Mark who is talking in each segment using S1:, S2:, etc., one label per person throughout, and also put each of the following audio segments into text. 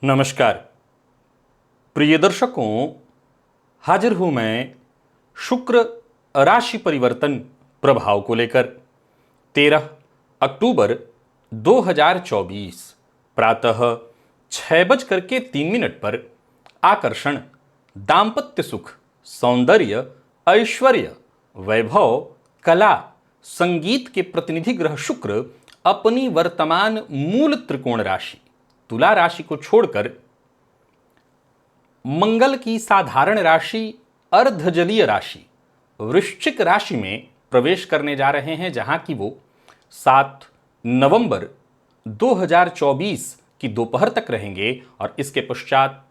S1: नमस्कार प्रिय दर्शकों, हाजिर हूं मैं शुक्र राशि परिवर्तन प्रभाव को लेकर। 13 अक्टूबर 2024 प्रातः 6:03 पर आकर्षण, दाम्पत्य सुख, सौंदर्य, ऐश्वर्य, वैभव, कला, संगीत के प्रतिनिधि ग्रह शुक्र अपनी वर्तमान मूल त्रिकोण राशि तुला राशि को छोड़कर मंगल की साधारण राशि अर्धजलीय राशि वृश्चिक राशि में प्रवेश करने जा रहे हैं, जहां की वो 7 नवंबर 2024 की दोपहर तक रहेंगे और इसके पश्चात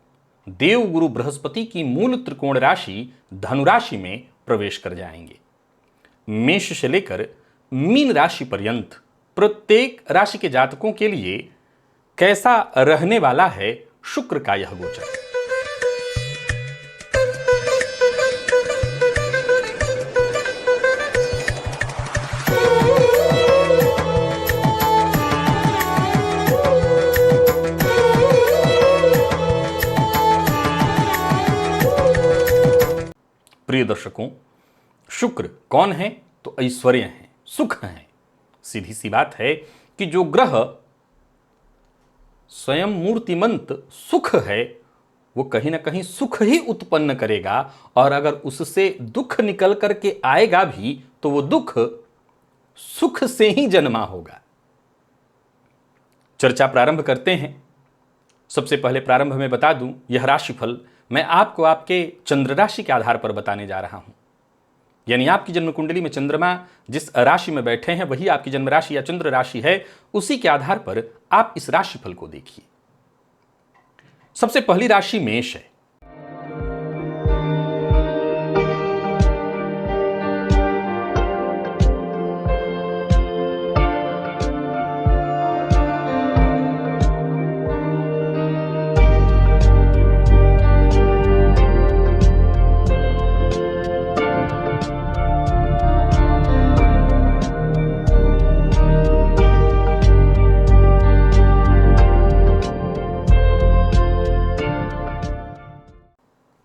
S1: देवगुरु बृहस्पति की मूल त्रिकोण राशि धनु राशि में प्रवेश कर जाएंगे। मेष से लेकर मीन राशि पर्यंत प्रत्येक राशि के जातकों के लिए कैसा रहने वाला है शुक्र का यह गोचर। प्रिय दर्शकों, शुक्र कौन है? तो ऐश्वर्य है, सुख है। सीधी सी बात है कि जो ग्रह स्वयं मूर्तिमंत सुख है वो कहीं ना कहीं सुख ही उत्पन्न करेगा, और अगर उससे दुख निकल करके आएगा भी तो वो दुख सुख से ही जन्मा होगा। चर्चा प्रारंभ करते हैं। सबसे पहले प्रारंभ में बता दूं, यह राशिफल मैं आपको आपके चंद्र राशि के आधार पर बताने जा रहा हूं। यानी आपकी जन्म कुंडली में चंद्रमा जिस राशि में बैठे हैं वही आपकी जन्म राशि या चंद्र राशि है। उसी के आधार पर आप इस राशिफल को देखिए। सबसे पहली राशि मेष है।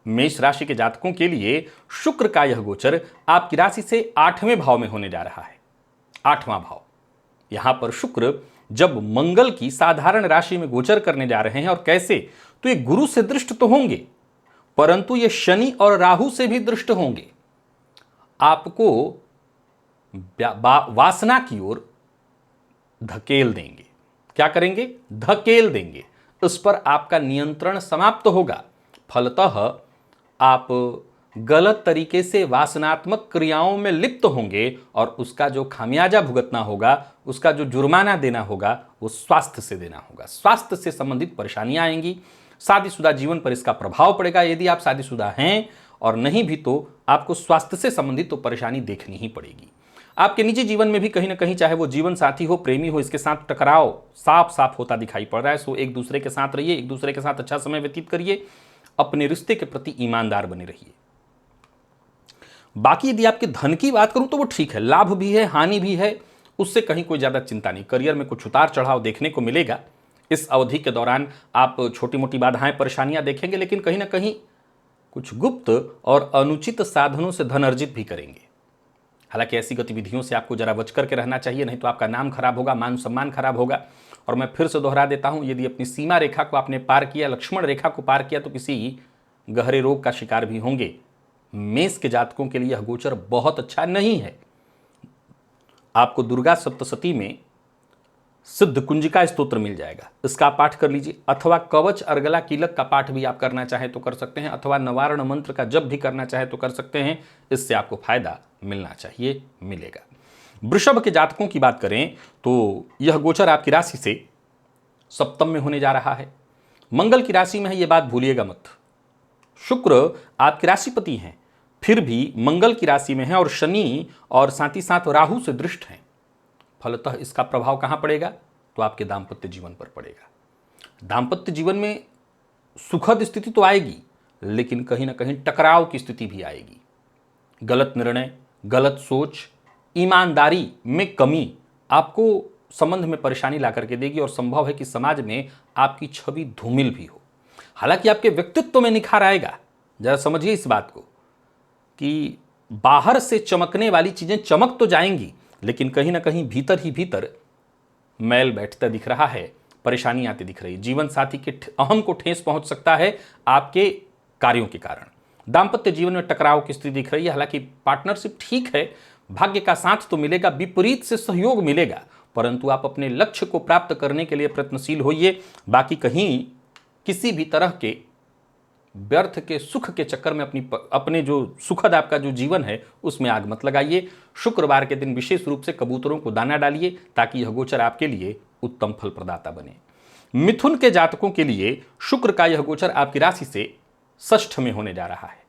S1: मेष राशि के जातकों के लिए शुक्र का यह गोचर आपकी राशि से 8वें भाव में होने जा रहा है। 8वां भाव, यहां पर शुक्र जब मंगल की साधारण राशि में गोचर करने जा रहे हैं, और कैसे? तो ये गुरु से दृष्ट तो होंगे, परंतु ये शनि और राहु से भी दृष्ट होंगे। आपको वासना की ओर धकेल देंगे। क्या करेंगे? धकेल देंगे। उस पर आपका नियंत्रण समाप्त होगा। फलतः आप गलत तरीके से वासनात्मक क्रियाओं में लिप्त होंगे और उसका जो खामियाजा भुगतना होगा, उसका जो जुर्माना देना होगा, वो स्वास्थ्य से देना होगा। स्वास्थ्य से संबंधित परेशानियां आएंगी। शादीशुदा जीवन पर इसका प्रभाव पड़ेगा। यदि आप शादीशुदा हैं और नहीं भी तो आपको स्वास्थ्य से संबंधित तो परेशानी देखनी ही पड़ेगी। आपके निजी जीवन में भी कहीं ना कहीं, चाहे वो जीवन साथी हो, प्रेमी हो, इसके साथ टकराव साफ साफ होता दिखाई पड़ रहा है। सो एक दूसरे के साथ रहिए, एक दूसरे के साथ अच्छा समय व्यतीत करिए, अपने रिश्ते के प्रति ईमानदार बने रहिए। बाकी यदि आपके धन की बात करूं तो वो ठीक है, लाभ भी है, हानि भी है, उससे कहीं कोई ज्यादा चिंता नहीं। करियर में कुछ उतार चढ़ाव देखने को मिलेगा। इस अवधि के दौरान आप छोटी मोटी बाधाएं, परेशानियां देखेंगे, लेकिन कहीं ना कहीं कुछ गुप्त और अनुचित साधनों से धन अर्जित भी करेंगे। हालांकि ऐसी गतिविधियों से आपको जरा बच करके रहना चाहिए, नहीं तो आपका नाम खराब होगा, मान सम्मान खराब होगा। और मैं फिर से दोहरा देता हूं, यदि अपनी सीमा रेखा को आपने पार किया, लक्ष्मण रेखा को पार किया, तो किसी गहरे रोग का शिकार भी होंगे। मेष के जातकों के लिए यह गोचर बहुत अच्छा नहीं है। आपको दुर्गा सप्तशती में सिद्ध कुंजिका स्तोत्र मिल जाएगा, इसका पाठ कर लीजिए, अथवा कवच अर्गला कीलक का पाठ भी आप करना चाहें तो कर सकते हैं, अथवा नवारण मंत्र का जप भी करना चाहें तो कर सकते हैं। इससे आपको फायदा मिलना चाहिए, मिलेगा। वृषभ के जातकों की बात करें तो यह गोचर आपकी राशि से सप्तम में होने जा रहा है। मंगल की राशि में है, यह बात भूलिएगा मत। शुक्र आपके राशिपति हैं, फिर भी मंगल की राशि में है और शनि और साथ ही साथ राहु से दृष्ट हैं। फलतः इसका प्रभाव कहां पड़ेगा? तो आपके दाम्पत्य जीवन पर पड़ेगा। दाम्पत्य जीवन में सुखद स्थिति तो आएगी, लेकिन कहीं ना कहीं टकराव की स्थिति भी आएगी। गलत निर्णय, गलत सोच, ईमानदारी में कमी आपको संबंध में परेशानी ला करके देगी और संभव है कि समाज में आपकी छवि धूमिल भी हो। हालांकि आपके व्यक्तित्व में निखार आएगा। जरा समझिए इस बात को कि बाहर से चमकने वाली चीजें चमक तो जाएंगी, लेकिन कहीं ना कहीं भीतर ही भीतर मैल बैठता दिख रहा है, परेशानी आती दिख रही है। जीवन साथी के अहम को ठेस पहुंच सकता है आपके कार्यों के कारण। दाम्पत्य जीवन में टकराव की स्थिति दिख रही है। हालांकि पार्टनरशिप ठीक है, भाग्य का साथ तो मिलेगा, विपरीत से सहयोग मिलेगा, परंतु आप अपने लक्ष्य को प्राप्त करने के लिए प्रयत्नशील होइए। बाकी कहीं किसी भी तरह के व्यर्थ के सुख के चक्कर में अपने जो सुखद आपका जो जीवन है उसमें आग मत लगाइए। शुक्रवार के दिन विशेष रूप से कबूतरों को दाना डालिए ताकि यह गोचर आपके लिए उत्तम फल प्रदाता बने। मिथुन के जातकों के लिए शुक्र का यह गोचर आपकी राशि से षष्ठ में होने जा रहा है।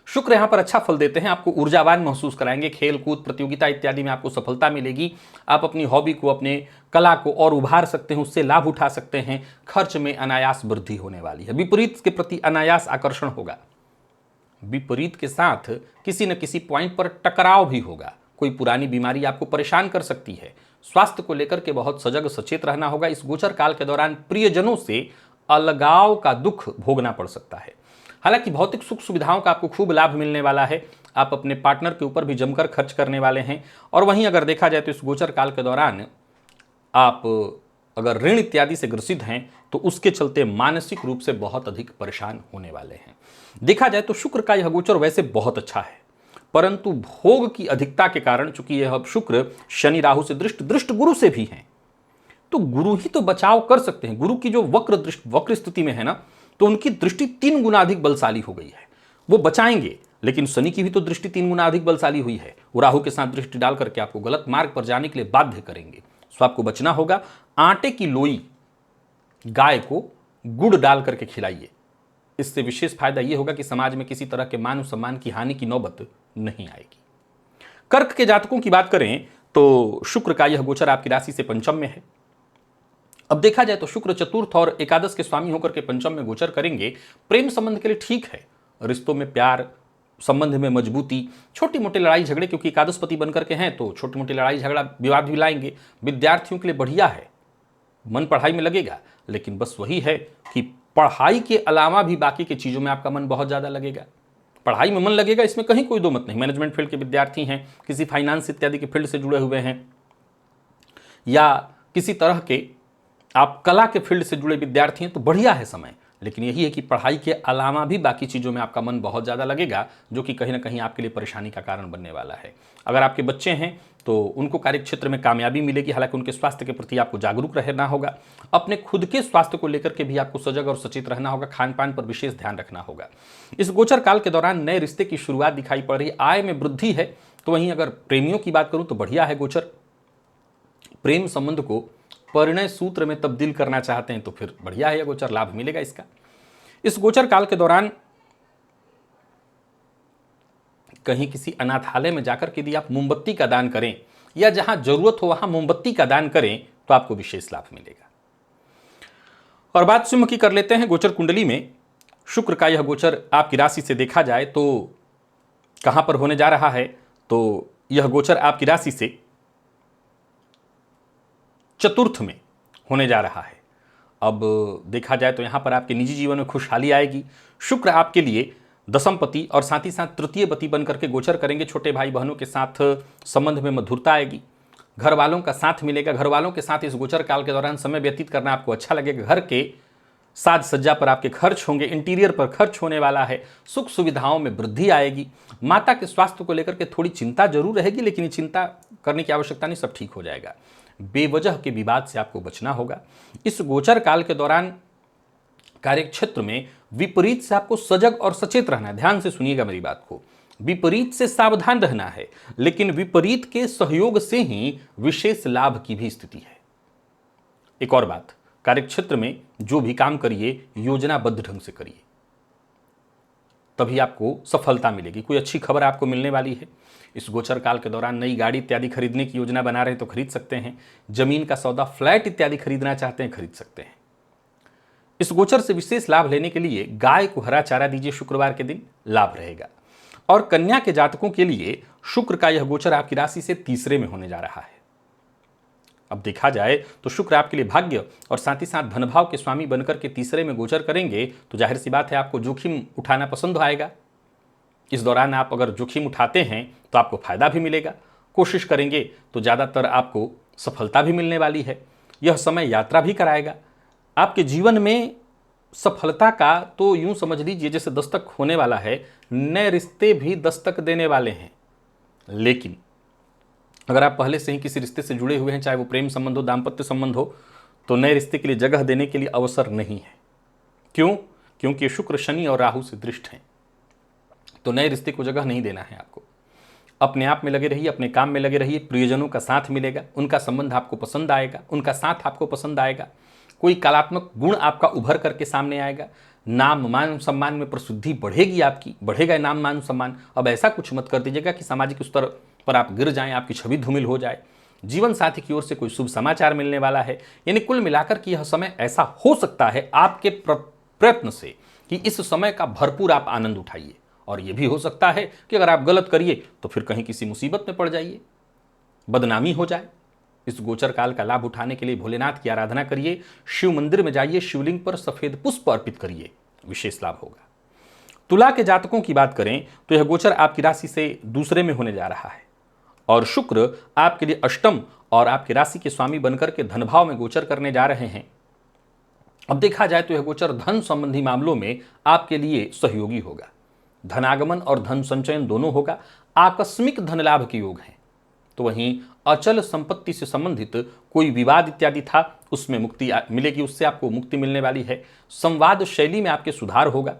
S1: शुक्र यहां पर अच्छा फल देते हैं, आपको ऊर्जावान महसूस कराएंगे। खेल कूद प्रतियोगिता इत्यादि में आपको सफलता मिलेगी। आप अपनी हॉबी को, अपने कला को और उभार सकते हैं, उससे लाभ उठा सकते हैं। खर्च में अनायास वृद्धि होने वाली है। विपरीत के प्रति अनायास आकर्षण होगा। विपरीत के साथ किसी न किसी पॉइंट पर टकराव भी होगा। कोई पुरानी बीमारी आपको परेशान कर सकती है। स्वास्थ्य को लेकर के बहुत सजग सचेत रहना होगा। इस गोचर काल के दौरान प्रियजनों से अलगाव का दुख भोगना पड़ सकता है। हालांकि भौतिक सुख सुविधाओं का आपको खूब लाभ मिलने वाला है। आप अपने पार्टनर के ऊपर भी जमकर खर्च करने वाले हैं। और वहीं अगर देखा जाए तो इस गोचर काल के दौरान आप अगर ऋण इत्यादि से ग्रसित हैं तो उसके चलते मानसिक रूप से बहुत अधिक परेशान होने वाले हैं। देखा जाए तो शुक्र का यह गोचर वैसे बहुत अच्छा है, परंतु भोग की अधिकता के कारण, चूंकि यह शुक्र शनि राहु से दृष्ट गुरु से भी हैं, तो गुरु ही तो बचाव कर सकते हैं। गुरु की जो वक्र स्थिति में है ना, तो उनकी दृष्टि 3 गुना अधिक बलशाली हो गई है। वो बचाएंगे, लेकिन शनि की भी तो दृष्टि 3 गुना अधिक बलशाली हुई है। वो राहु के साथ दृष्टि डाल करके आपको गलत मार्ग पर जाने के लिए बाध्य करेंगे। सो आपको बचना होगा। आटे की लोई गाय को गुड़ डाल करके खिलाइए। इससे विशेष फायदा यह होगा कि समाज में किसी तरह के मान सम्मान की हानि की नौबत नहीं आएगी। कर्क के जातकों की बात करें तो शुक्र का यह गोचर आपकी राशि से पंचम में है। अब देखा जाए तो शुक्र चतुर्थ और एकादश के स्वामी होकर के पंचम में गोचर करेंगे। प्रेम संबंध के लिए ठीक है। रिश्तों में प्यार, संबंध में मजबूती, छोटी मोटी लड़ाई झगड़े, क्योंकि एकादशपति बनकर के हैं तो छोटी मोटी लड़ाई झगड़ा विवाद भी लाएंगे। विद्यार्थियों के लिए बढ़िया है, मन पढ़ाई में लगेगा, लेकिन बस वही है कि पढ़ाई के अलावा भी बाकी की चीज़ों में आपका मन बहुत ज़्यादा लगेगा। पढ़ाई में मन लगेगा, इसमें कहीं कोई दो मत नहीं। मैनेजमेंट फील्ड के विद्यार्थी हैं, किसी फाइनेंस इत्यादि के फील्ड से जुड़े हुए हैं, या किसी तरह के आप कला के फील्ड से जुड़े विद्यार्थी हैं, तो बढ़िया है समय। लेकिन यही है कि पढ़ाई के अलावा भी बाकी चीज़ों में आपका मन बहुत ज़्यादा लगेगा, जो कि कहीं ना कहीं आपके लिए परेशानी का कारण बनने वाला है। अगर आपके बच्चे हैं तो उनको कार्यक्षेत्र में कामयाबी मिलेगी। हालांकि उनके स्वास्थ्य के प्रति आपको जागरूक रहना होगा। अपने खुद के स्वास्थ्य को लेकर के भी आपको सजग और सचेत रहना होगा। खान पान पर विशेष ध्यान रखना होगा। इस गोचर काल के दौरान नए रिश्ते की शुरुआत दिखाई पड़ रही है। आय में वृद्धि है। तो वहीं अगर प्रेमियों की बात करूं तो बढ़िया है गोचर। प्रेम संबंध को परिणय सूत्र में तब्दील करना चाहते हैं तो फिर बढ़िया है, गोचर लाभ मिलेगा इसका। इस गोचर काल के दौरान कहीं किसी अनाथालय में जाकर के यदि आप मोमबत्ती का दान करें या जहां जरूरत हो वहां मोमबत्ती का दान करें तो आपको विशेष लाभ मिलेगा। और बात सिंह की कर लेते हैं। गोचर कुंडली में शुक्र का यह गोचर आपकी राशि से देखा जाए तो कहां पर होने जा रहा है, तो यह गोचर आपकी राशि से चतुर्थ में होने जा रहा है। अब देखा जाए तो यहां पर आपके निजी जीवन में खुशहाली आएगी। शुक्र आपके लिए दशमपति और साथ ही साथ तृतीय पति बनकर के गोचर करेंगे। छोटे भाई बहनों के साथ संबंध में मधुरता आएगी। घर वालों का साथ मिलेगा। घर वालों के साथ इस गोचर काल के दौरान समय व्यतीत करना आपको अच्छा लगेगा। घर के साज सज्जा पर आपके खर्च होंगे। इंटीरियर पर खर्च होने वाला है। सुख सुविधाओं में वृद्धि आएगी। माता के स्वास्थ्य को लेकर के थोड़ी चिंता जरूर रहेगी, लेकिन ये चिंता करने की आवश्यकता नहीं, सब ठीक हो जाएगा। बेवजह के विवाद से आपको बचना होगा। इस गोचर काल के दौरान कार्यक्षेत्र में विपरीत से आपको सजग और सचेत रहना है। ध्यान से सुनिएगा मेरी बात को। विपरीत से सावधान रहना है, लेकिन विपरीत के सहयोग से ही विशेष लाभ की भी स्थिति है। एक और बात, कार्यक्षेत्र में जो भी काम करिए योजनाबद्ध ढंग से करिए, तभी आपको सफलता मिलेगी। कोई अच्छी खबर आपको मिलने वाली है। इस गोचर काल के दौरान नई गाड़ी इत्यादि खरीदने की योजना बना रहे हैं तो खरीद सकते हैं। जमीन का सौदा, फ्लैट इत्यादि खरीदना चाहते हैं, खरीद सकते हैं। इस गोचर से विशेष लाभ लेने के लिए गाय को हरा चारा दीजिए। शुक्रवार के दिन लाभ रहेगा। और कन्या के जातकों के लिए शुक्र का यह गोचर आपकी राशि से तीसरे में होने जा रहा है। अब देखा जाए तो शुक्र आपके लिए भाग्य और साथ ही साथ धनभाव के स्वामी बनकर के तीसरे में गोचर करेंगे तो जाहिर सी बात है आपको जोखिम उठाना पसंद आएगा। इस दौरान आप अगर जोखिम उठाते हैं तो आपको फायदा भी मिलेगा, कोशिश करेंगे तो ज़्यादातर आपको सफलता भी मिलने वाली है। यह समय यात्रा भी कराएगा। आपके जीवन में सफलता का तो यूं समझ लीजिए जैसे दस्तक होने वाला है, नए रिश्ते भी दस्तक देने वाले हैं। लेकिन अगर आप पहले से ही किसी रिश्ते से जुड़े हुए हैं, चाहे वो प्रेम संबंध हो, दाम्पत्य संबंध हो, तो नए रिश्ते के लिए जगह देने के लिए अवसर नहीं है। क्यों? क्योंकि शुक्र शनि और राहु से दृष्ट हैं। तो नए रिश्ते को जगह नहीं देना है आपको। अपने आप में लगे रहिए, अपने काम में लगे रहिए। प्रियजनों का साथ मिलेगा, उनका संबंध आपको पसंद आएगा, उनका साथ आपको पसंद आएगा। कोई कलात्मक गुण आपका उभर करके सामने आएगा। नाम मान सम्मान में प्रसिद्धि बढ़ेगी, आपकी बढ़ेगा नाम मान सम्मान। अब ऐसा कुछ मत कर दीजिएगा कि सामाजिक स्तर पर आप गिर जाएं, आपकी छवि धूमिल हो जाए। जीवन साथी की ओर से कोई शुभ समाचार मिलने वाला है। यानी कुल मिलाकर कि यह समय ऐसा हो सकता है आपके प्रयत्न से कि इस समय का भरपूर आप आनंद उठाइए। और यह भी हो सकता है कि अगर आप गलत करिए तो फिर कहीं किसी मुसीबत में पड़ जाइए, बदनामी हो जाए। इस गोचर काल का लाभ उठाने के लिए भोलेनाथ की आराधना करिए, शिव मंदिर में जाइए, शिवलिंग पर सफेद पुष्प अर्पित करिए, विशेष लाभ होगा। तुला के जातकों की बात करें तो यह गोचर आपकी राशि से दूसरे में होने जा रहा है और शुक्र आपके लिए अष्टम और आपकी राशि के स्वामी बनकर के धनभाव में गोचर करने जा रहे हैं। अब देखा जाए तो यह गोचर धन संबंधी मामलों में आपके लिए सहयोगी होगा। धनागमन और धन संचयन दोनों होगा। आकस्मिक धन लाभ के योग हैं। तो वहीं अचल संपत्ति से संबंधित कोई विवाद इत्यादि था, उसमें मुक्ति मिलेगी, उससे आपको मुक्ति मिलने वाली है। संवाद शैली में आपके सुधार होगा।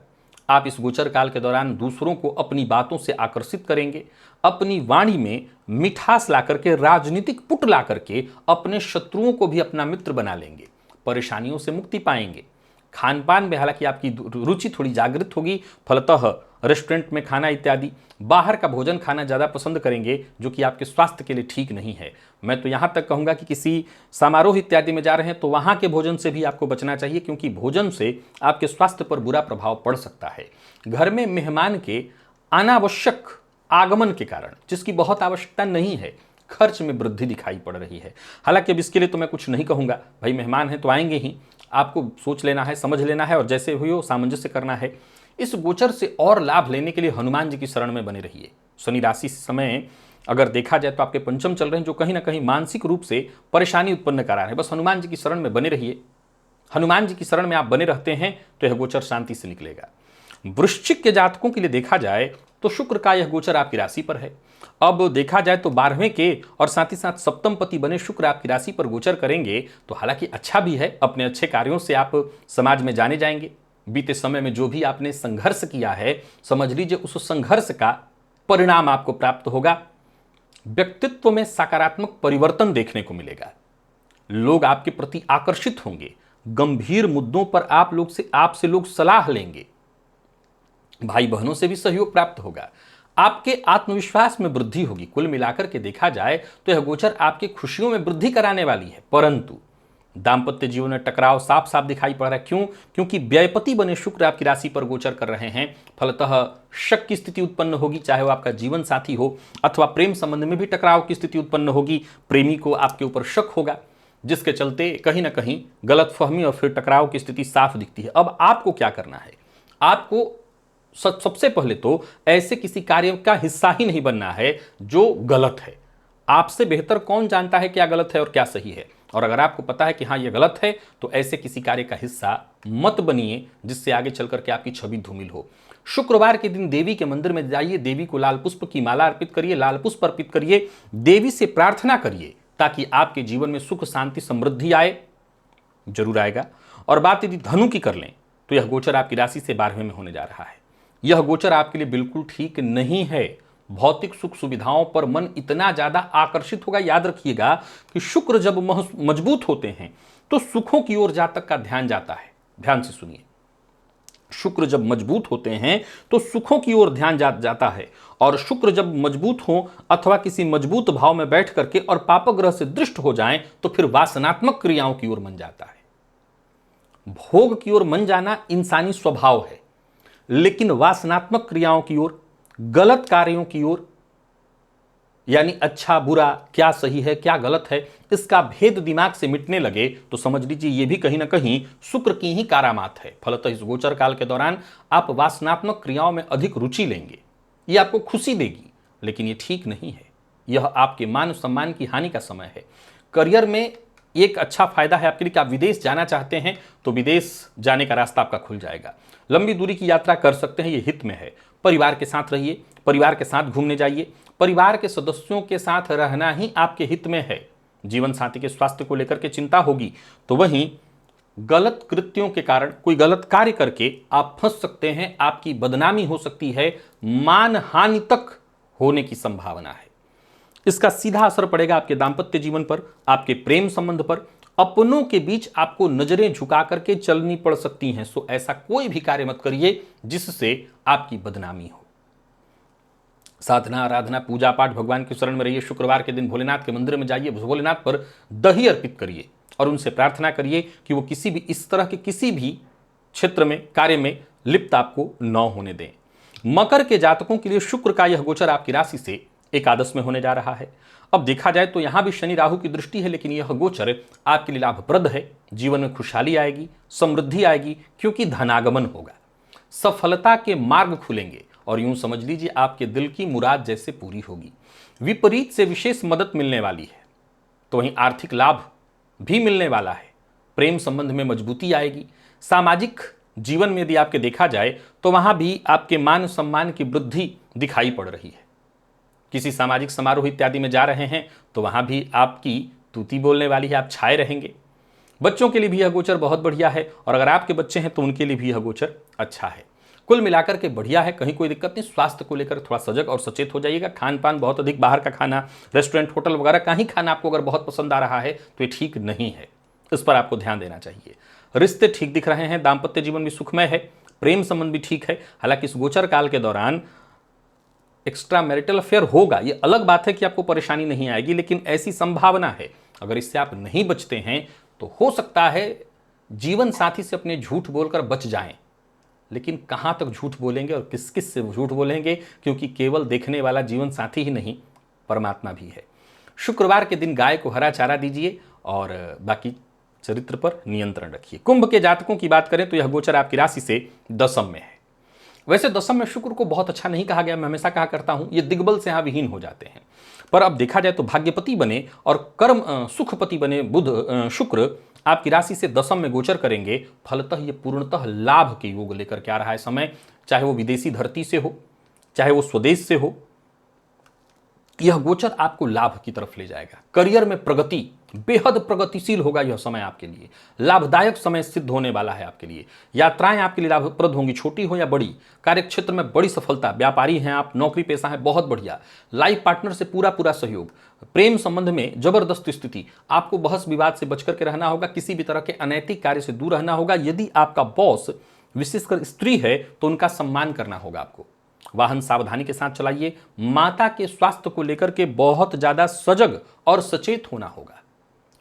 S1: आप इस गोचर काल के दौरान दूसरों को अपनी बातों से आकर्षित करेंगे। अपनी वाणी में मिठास ला करके, राजनीतिक पुट ला करके अपने शत्रुओं को भी अपना मित्र बना लेंगे। परेशानियों से मुक्ति पाएंगे। खान पान में हालांकि आपकी रुचि थोड़ी जागृत होगी, फलतः रेस्टोरेंट में खाना इत्यादि बाहर का भोजन खाना ज़्यादा पसंद करेंगे, जो कि आपके स्वास्थ्य के लिए ठीक नहीं है। मैं तो यहाँ तक कहूँगा कि किसी समारोह इत्यादि में जा रहे हैं तो वहाँ के भोजन से भी आपको बचना चाहिए, क्योंकि भोजन से आपके स्वास्थ्य पर बुरा प्रभाव पड़ सकता है। घर में मेहमान के अनावश्यक आगमन के कारण, जिसकी बहुत आवश्यकता नहीं है, खर्च में वृद्धि दिखाई पड़ रही है। हालांकि अब इसके लिए तो मैं कुछ नहीं कहूँगा, भाई मेहमान हैं तो आएंगे ही, आपको सोच लेना है, समझ लेना है और जैसे हुई हो सामंजस्य करना है। इस गोचर से और लाभ लेने के लिए हनुमान जी की शरण में बने रहिए। शनि राशि समय अगर देखा जाए तो आपके पंचम चल रहे हैं, जो कहीं ना कहीं मानसिक रूप से परेशानी उत्पन्न करा रहे हैं। बस हनुमान जी की शरण में बने रहिए। हनुमान जी की शरण में आप बने रहते हैं तो यह गोचर शांति से निकलेगा। वृश्चिक के जातकों के लिए देखा जाए तो शुक्र का यह गोचर आपकी राशि पर है। अब देखा जाए तो 12वें के और साथ ही साथ सप्तम पति बने शुक्र आपकी राशि पर गोचर करेंगे तो हालांकि अच्छा भी है। अपने अच्छे कार्यों से आप समाज में जाने जाएंगे। बीते समय में जो भी आपने संघर्ष किया है, समझ लीजिए उस संघर्ष का परिणाम आपको प्राप्त होगा। व्यक्तित्व में सकारात्मक परिवर्तन देखने को मिलेगा। लोग आपके प्रति आकर्षित होंगे। गंभीर मुद्दों पर आपसे लोग सलाह लेंगे। भाई बहनों से भी सहयोग प्राप्त होगा। आपके आत्मविश्वास में वृद्धि होगी। कुल मिलाकर के देखा जाए तो यह गोचर आपकी खुशियों में वृद्धि कराने वाली है। परंतु दाम्पत्य जीवन में टकराव साफ साफ दिखाई पड़ रहा है। क्यों? क्योंकि व्ययपति बने शुक्र आपकी राशि पर गोचर कर रहे हैं। फलतः शक की स्थिति उत्पन्न होगी, चाहे वो आपका जीवन साथी हो अथवा प्रेम संबंध में भी टकराव की स्थिति उत्पन्न होगी। प्रेमी को आपके ऊपर शक होगा, जिसके चलते कहीं ना कहीं गलतफहमी और फिर टकराव की स्थिति साफ दिखती है। अब आपको क्या करना है? आपको सबसे पहले तो ऐसे किसी कार्य का हिस्सा ही नहीं बनना है जो गलत है। आपसे बेहतर कौन जानता है क्या गलत है और क्या सही है? और अगर आपको पता है कि हाँ ये गलत है तो ऐसे किसी कार्य का हिस्सा मत बनिए जिससे आगे चलकर के आपकी छवि धूमिल हो। शुक्रवार के दिन देवी के मंदिर में जाइए, देवी को लाल पुष्प की माला अर्पित करिए, लाल पुष्प अर्पित करिए, देवी से प्रार्थना करिए ताकि आपके जीवन में सुख शांति समृद्धि आए। जरूर आएगा। और बात यदि धनु की कर लें तो यह गोचर आपकी राशि से 12वें में होने जा रहा है। यह गोचर आपके लिए बिल्कुल ठीक नहीं है। भौतिक सुख सुविधाओं पर मन इतना ज्यादा आकर्षित होगा। याद रखिएगा कि शुक्र जब मजबूत होते हैं तो सुखों की ओर जातक का ध्यान जाता है। ध्यान से सुनिए, शुक्र जब मजबूत होते हैं तो सुखों की ओर ध्यान जाता है। और शुक्र जब मजबूत हो अथवा किसी मजबूत भाव में बैठ करके और पापग्रह से दृष्ट हो जाएं तो फिर वासनात्मक क्रियाओं की ओर मन जाता है। भोग की ओर मन जाना इंसानी स्वभाव है, लेकिन वासनात्मक क्रियाओं की ओर, गलत कार्यों की ओर यानी अच्छा बुरा, क्या सही है क्या गलत है, इसका भेद दिमाग से मिटने लगे तो समझ लीजिए ये भी कहीं ना कहीं शुक्र की ही करामात है। फलतः इस गोचर काल के दौरान आप वासनात्मक क्रियाओं में अधिक रुचि लेंगे, ये आपको खुशी देगी, लेकिन ये ठीक नहीं है। यह आपके मान सम्मान की हानि का समय है। करियर में एक अच्छा फायदा है आपके लिए कि आप विदेश जाना चाहते हैं तो विदेश जाने का रास्ता आपका खुल जाएगा। लंबी दूरी की यात्रा कर सकते हैं, ये हित में है। परिवार के साथ रहिए, परिवार के साथ घूमने जाइए, परिवार के सदस्यों के साथ रहना ही आपके हित में है। जीवन साथी के स्वास्थ्य को लेकर के चिंता होगी तो वहीं गलत कृत्यों के कारण कोई गलत कार्य करके आप फंस सकते हैं, आपकी बदनामी हो सकती है, मान हानि तक होने की संभावना है। इसका सीधा असर पड़ेगा आपके दांपत्य जीवन पर, आपके प्रेम संबंध पर। अपनों के बीच आपको नजरें झुका करके चलनी पड़ सकती हैं। सो ऐसा कोई भी कार्य मत करिए जिससे आपकी बदनामी हो। साधना, आराधना, पूजा पाठ, भगवान की शरण में रहिए। शुक्रवार के दिन भोलेनाथ के मंदिर में जाइए, भोलेनाथ पर दही अर्पित करिए और उनसे प्रार्थना करिए कि वो किसी भी इस तरह के किसी भी क्षेत्र में, कार्य में लिप्त आपको न होने दें। मकर के जातकों के लिए शुक्र का यह गोचर आपकी राशि से एकादश में होने जा रहा है। अब देखा जाए तो यहां भी शनि राहु की दृष्टि है, लेकिन यह गोचर आपके लिए लाभप्रद है। जीवन में खुशहाली आएगी, समृद्धि आएगी, क्योंकि धनागमन होगा, सफलता के मार्ग खुलेंगे और यूं समझ लीजिए आपके दिल की मुराद जैसे पूरी होगी। विपरीत से विशेष मदद मिलने वाली है, तो वहीं आर्थिक लाभ भी मिलने वाला है। प्रेम संबंध में मजबूती आएगी। सामाजिक जीवन में यदि आपके देखा जाए तो वहां भी आपके मान सम्मान की वृद्धि दिखाई पड़ रही है। किसी सामाजिक समारोह इत्यादि में जा रहे हैं तो वहां भी आपकी तूती बोलने वाली है, आप छाए रहेंगे। बच्चों के लिए भी यह गोचर बहुत बढ़िया है और अगर आपके बच्चे हैं तो उनके लिए भी यह गोचर अच्छा है। कुल मिलाकर के बढ़िया है, कहीं कोई दिक्कत नहीं। स्वास्थ्य को लेकर थोड़ा सजग और सचेत हो जाइएगा। खान पान बहुत अधिक बाहर का खाना, रेस्टोरेंट होटल वगैरह का ही खाना आपको अगर बहुत पसंद आ रहा है तो ये ठीक नहीं है, इस पर आपको ध्यान देना चाहिए। रिश्ते ठीक दिख रहे हैं, दाम्पत्य जीवन भी सुखमय है, प्रेम संबंध भी ठीक है। हालांकि इस गोचर काल के दौरान एक्स्ट्रा मैरिटल अफेयर होगा, ये अलग बात है कि आपको परेशानी नहीं आएगी, लेकिन ऐसी संभावना है। अगर इससे आप नहीं बचते हैं तो हो सकता है जीवन साथी से अपने झूठ बोलकर बच जाएं, लेकिन कहां तक झूठ बोलेंगे और किस किस से झूठ बोलेंगे, क्योंकि केवल देखने वाला जीवन साथी ही नहीं, परमात्मा भी है। शुक्रवार के दिन गाय को हरा चारा दीजिए और बाकी चरित्र पर नियंत्रण रखिए। कुंभ के जातकों की बात करें तो यह गोचर आपकी राशि से दशम में है। वैसे दशम में शुक्र को बहुत अच्छा नहीं कहा गया, मैं हमेशा कहा करता हूं ये दिग्बल से यहां विहीन हो जाते हैं। पर अब देखा जाए तो भाग्यपति बने और कर्म सुखपति बने बुध शुक्र आपकी राशि से दशम में गोचर करेंगे। फलतः ये पूर्णतः लाभ के योग लेकर के आ रहा है समय, चाहे वो विदेशी धरती से हो, चाहे वो स्वदेश से हो। यह गोचर आपको लाभ की तरफ ले जाएगा। करियर में प्रगति, बेहद प्रगतिशील होगा यह समय आपके लिए। लाभदायक समय सिद्ध होने वाला है आपके लिए। यात्राएं आपके लिए लाभप्रद होंगी, छोटी हो या बड़ी। कार्यक्षेत्र में बड़ी सफलता, व्यापारी हैं आप, नौकरी पेशा है, बहुत बढ़िया। लाइफ पार्टनर से पूरा पूरा सहयोग। प्रेम संबंध में जबरदस्त स्थिति। आपको बहस विवाद से बचकर के रहना होगा, किसी भी तरह के अनैतिक कार्य से दूर रहना होगा। यदि आपका बॉस विशेषकर स्त्री है तो उनका सम्मान करना होगा आपको। वाहन सावधानी के साथ चलाइए। माता के स्वास्थ्य को लेकर के बहुत ज्यादा सजग और सचेत होना होगा,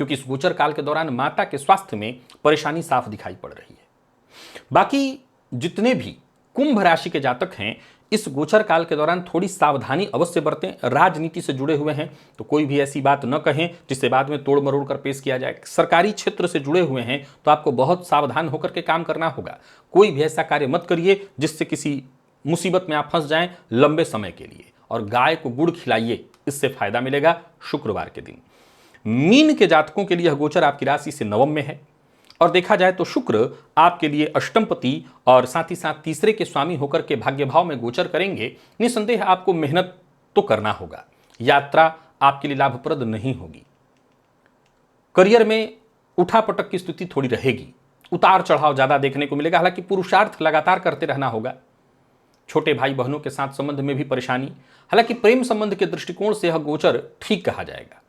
S1: क्योंकि इस गोचर काल के दौरान माता के स्वास्थ्य में परेशानी साफ दिखाई पड़ रही है। बाकी जितने भी कुंभ राशि के जातक हैं इस गोचर काल के दौरान थोड़ी सावधानी अवश्य बरतें। राजनीति से जुड़े हुए हैं तो कोई भी ऐसी बात न कहें जिससे बाद में तोड़ मरोड़ कर पेश किया जाए। सरकारी क्षेत्र से जुड़े हुए हैं तो आपको बहुत सावधान होकर के काम करना होगा। कोई भी ऐसा कार्य मत करिए जिससे किसी मुसीबत में आप फंस जाएं लंबे समय के लिए। और गाय को गुड़ खिलाइए, इससे फायदा मिलेगा शुक्रवार के दिन। मीन के जातकों के लिए यह गोचर आपकी राशि से नवम में है और देखा जाए तो शुक्र आपके लिए अष्टमपति और साथ ही साथ तीसरे के स्वामी होकर के भाग्य भाव में गोचर करेंगे। निसंदेह आपको मेहनत तो करना होगा। यात्रा आपके लिए लाभप्रद नहीं होगी। करियर में उठापटक की स्थिति थोड़ी रहेगी, उतार चढ़ाव ज्यादा देखने को मिलेगा। हालांकि पुरुषार्थ लगातार करते रहना होगा। छोटे भाई बहनों के साथ संबंध में भी परेशानी। हालांकि प्रेम संबंध के दृष्टिकोण से यह गोचर ठीक कहा जाएगा।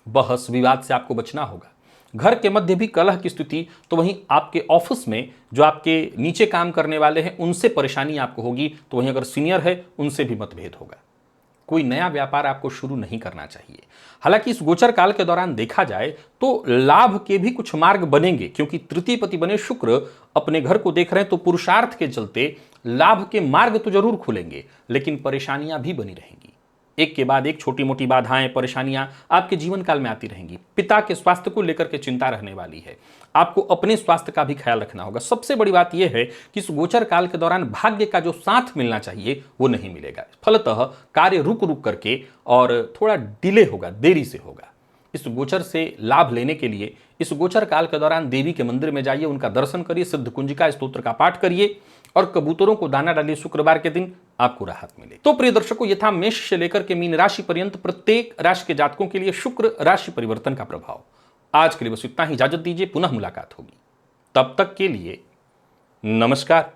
S1: बहस विवाद से आपको बचना होगा। घर के मध्य भी कलह की स्थिति, तो वहीं आपके ऑफिस में जो आपके नीचे काम करने वाले हैं उनसे परेशानी आपको होगी, तो वहीं अगर सीनियर है उनसे भी मतभेद होगा। कोई नया व्यापार आपको शुरू नहीं करना चाहिए। हालांकि इस गोचर काल के दौरान देखा जाए तो लाभ के भी कुछ मार्ग बनेंगे, क्योंकि तृतीय पति बने शुक्र अपने घर को देख रहे हैं, तो पुरुषार्थ के चलते लाभ के मार्ग तो जरूर खुलेंगे, लेकिन परेशानियां भी बनी रहेंगी। एक के बाद एक छोटी मोटी बाधाएं, परेशानियां आपके जीवन काल में आती रहेंगी। पिता के स्वास्थ्य को लेकर के चिंता रहने वाली है। आपको अपने स्वास्थ्य का भी ख्याल रखना होगा। सबसे बड़ी बात यह है कि इस गोचर काल के दौरान भाग्य का जो साथ मिलना चाहिए वो नहीं मिलेगा। फलतः कार्य रुक रुक करके और थोड़ा डिले होगा, देरी से होगा। इस गोचर से लाभ लेने के लिए इस गोचर काल के दौरान देवी के मंदिर में जाइए, उनका दर्शन करिए, सिद्ध कुंजिका स्तोत्र का पाठ करिए और कबूतरों को दाना डालिए। शुक्रवार के दिन आपको राहत मिले। तो प्रिय दर्शकों, ये था मेष से लेकर के मीन राशि पर्यंत प्रत्येक राशि के जातकों के लिए शुक्र राशि परिवर्तन का प्रभाव। आज के लिए बस इतना ही, इजाजत दीजिए, पुनः मुलाकात होगी। तब तक के लिए नमस्कार।